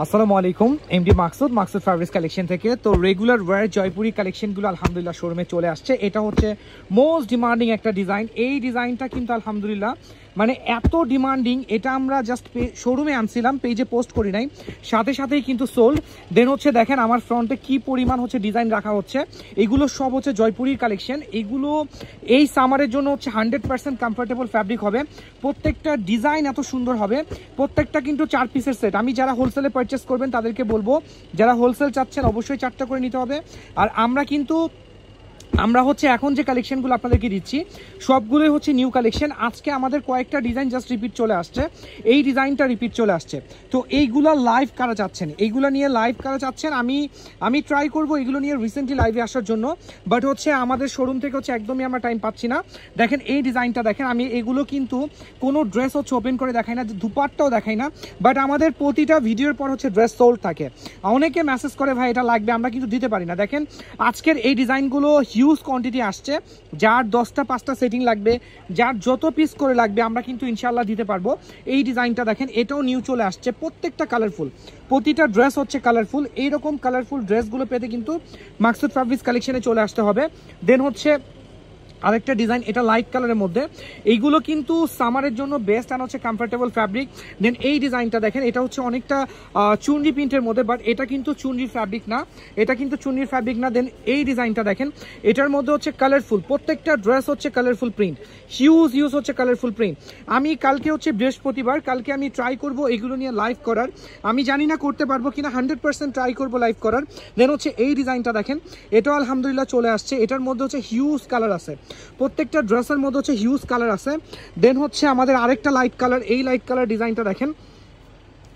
আসসালামু আলাইকুম, MD Maksud fabrics collection থেকে। তো রেগুলার ওয়্যার জয়পুরি কালেকশনগুলো আলহামদুলিল্লাহ শোরুমে চলে আসছে। এটা হচ্ছে মোস্ট ডিমান্ডিং একটা ডিজাইন। এই ডিজাইনটা কিন্তু আলহামদুলিল্লাহ মানে এত ডিমান্ডিং, এটা আমরা জাস্ট শোরুমে আনছিলাম, পেজে পোস্ট করি নাই, সাথে সাথেই কিন্তু সোল্ড। দেন হচ্ছে দেখেন আমার ফ্রন্টে কি পরিমাণ হচ্ছে ডিজাইন রাখা হচ্ছে। এগুলো সব হচ্ছে জয়পুরির কালেকশন। এগুলো এই সামারের জন্য হচ্ছে 100% কমফোর্টেবল ফ্যাব্রিক হবে। প্রত্যেকটা ডিজাইন এত সুন্দর হবে, প্রত্যেকটা কিন্তু 4 পিসের সেট। আমি যারা হোলসেলে পারচেস করবেন তাদেরকে বলবো, যারা হোলসেল চাচ্ছেন অবশ্যই 4টা করে নিতে হবে। আর আমরা হচ্ছে এখন যে কালেকশনগুলো আপনাদেরকে দিচ্ছি সবগুলোই হচ্ছে নিউ কালেকশন। আজকে আমাদের কয়েকটা ডিজাইন জাস্ট রিপিট চলে আসছে, এই ডিজাইনটা রিপিট চলে আসছে। তো এইগুলা লাইভ কারা চাচ্ছেন, এইগুলো নিয়ে লাইভ কারা চাচ্ছেন, আমি ট্রাই করব এগুলো নিয়ে রিসেন্টলি লাইভে আসার জন্য, বাট হচ্ছে আমাদের শোরুম থেকে হচ্ছে একদমই আমরা টাইম পাচ্ছি না। দেখেন এই ডিজাইনটা দেখেন, আমি এগুলো কিন্তু কোনো ড্রেস হচ্ছে ওপেন করে দেখাই না, দুপাটটাও দেখাই না, বাট আমাদের প্রতিটা ভিডিওর পর হচ্ছে ড্রেস সোল্ড থাকে। অনেকে মেসেজ করে ভাই এটা লাগবে, আমরা কিন্তু দিতে পারি না। দেখেন আজকের এই ডিজাইনগুলো হিউজ কোয়ান্টিটি আসছে, যার 10টা 5টা সেটিং লাগবে, যার যত পিস করে লাগবে আমরা কিন্তু ইনশাল্লাহ দিতে পারবো। এই ডিজাইনটা দেখেন, এটাও নিউ চলে আসছে, প্রত্যেকটা কালারফুল, প্রতিটা ড্রেস হচ্ছে কালারফুল। এইরকম কালারফুল ড্রেসগুলো পেতে কিন্তু মাকসুদ ফ্যাব্রিক্স কালেকশনে চলে আসতে হবে। দেন হচ্ছে আরেকটা ডিজাইন, এটা লাইট কালারের মধ্যে, এইগুলো কিন্তু সামারের জন্য বেস্ট আর হচ্ছে কমফোর্টেবল ফ্যাব্রিক। দেন এই ডিজাইনটা দেখেন, এটা হচ্ছে অনেকটা চুনরি প্রিন্টের মধ্যে, বাট এটা কিন্তু চুনরির ফ্যাব্রিক না, এটা কিন্তু চুনরির ফ্যাব্রিক না। দেন এই ডিজাইনটা দেখেন, এটার মধ্যে হচ্ছে কালারফুল, প্রত্যেকটা ড্রেস হচ্ছে কালারফুল প্রিন্ট, হিউজ হচ্ছে কালারফুল প্রিন্ট। আমি কালকে হচ্ছে বৃহস্পতিবার, কালকে আমি ট্রাই করব এগুলো নিয়ে লাইভ করার। আমি জানি না করতে পারবো কিনা, 100% ট্রাই করবো লাইভ করার। দেন হচ্ছে এই ডিজাইনটা দেখেন, এটাও আলহামদুলিল্লাহ চলে আসছে, এটার মধ্যে হচ্ছে হিউজ কালার আছে, প্রত্যেকটা ড্রেসের মধ্যে হচ্ছে হিউজ কালার আছে। দেন হচ্ছে আমাদের আরেকটা লাইট কালার, এই লাইট কালার ডিজাইনটা দেখেন,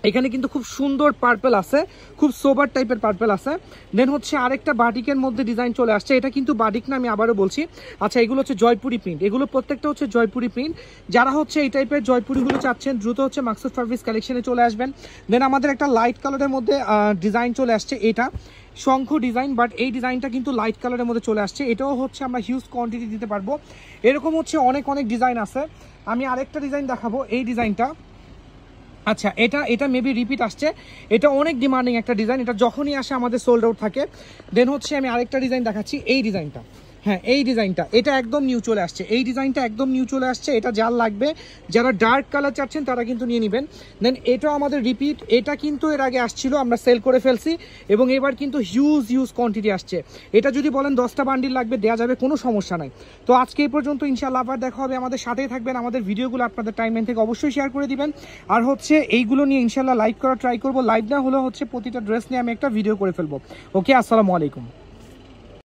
এখানে কিন্তু খুব সুন্দর পার্পল আছে, খুব সোবার টাইপের পার্পল আছে। দেন হচ্ছে আরেকটা বাটিকের মধ্যে ডিজাইন চলে আসছে, এটা কিন্তু বাটিক না, আমি আবারও বলছি। আচ্ছা, এগুলো হচ্ছে জয়পুরি প্রিন্ট, এগুলো প্রত্যেকটা হচ্ছে জয়পুরি প্রিন্ট। যারা হচ্ছে এই টাইপের জয়পুরিগুলো চাচ্ছেন দ্রুত হচ্ছে মাকসুদ ফ্যাব্রিক্স কালেকশনে চলে আসবেন। দেন আমাদের একটা লাইট কালারের মধ্যে ডিজাইন চলে আসছে, এটা শঙ্খ ডিজাইন, বাট এই ডিজাইনটা কিন্তু লাইট কালারের মধ্যে চলে আসছে, এটাও হচ্ছে আমরা হিউজ কোয়ান্টিটি দিতে পারবো। এরকম হচ্ছে অনেক ডিজাইন আছে। আমি আরেকটা ডিজাইন দেখাবো, এই ডিজাইনটা। আচ্ছা, এটা মেবি রিপিট আসছে, এটা অনেক ডিমান্ডিং একটা ডিজাইন, এটা যখনই আসে আমাদের সোল্ড আউট থাকে। দেন হচ্ছে আমি আরেকটা ডিজাইন দেখাচ্ছি, এই ডিজাইনটা, হ্যাঁ এই ডিজাইনটা, এটা একদম নিউ চলে আসছে, এই ডিজাইনটা একদম নিউ চলে আসছে। এটা যার লাগবে, যারা ডার্ক কালার চাচ্ছেন তারা কিন্তু নিয়ে নেবেন। দেন এটাও আমাদের রিপিট, এটা কিন্তু এর আগে আসছিল, আমরা সেল করে ফেলছি, এবং এবার কিন্তু হিউজ কোয়ান্টিটি আসছে। এটা যদি বলেন 10টা বান্ডিল লাগবে, দেওয়া যাবে, কোনো সমস্যা নাই। তো আজকে এই পর্যন্ত, ইনশাআল্লাহ আবার দেখা হবে। আমাদের সাথেই থাকবেন, আমাদের ভিডিওগুলো আপনাদের টাইমলাইন থেকে অবশ্যই শেয়ার করে দিবেন। আর হচ্ছে এইগুলো নিয়ে ইনশাআল্লাহ লাইভ করা ট্রাই করবো, লাইভ না হলেও হচ্ছে প্রতিটা ড্রেস নিয়ে আমি একটা ভিডিও করে ফেলবো। ওকে, আসসালামু আলাইকুম।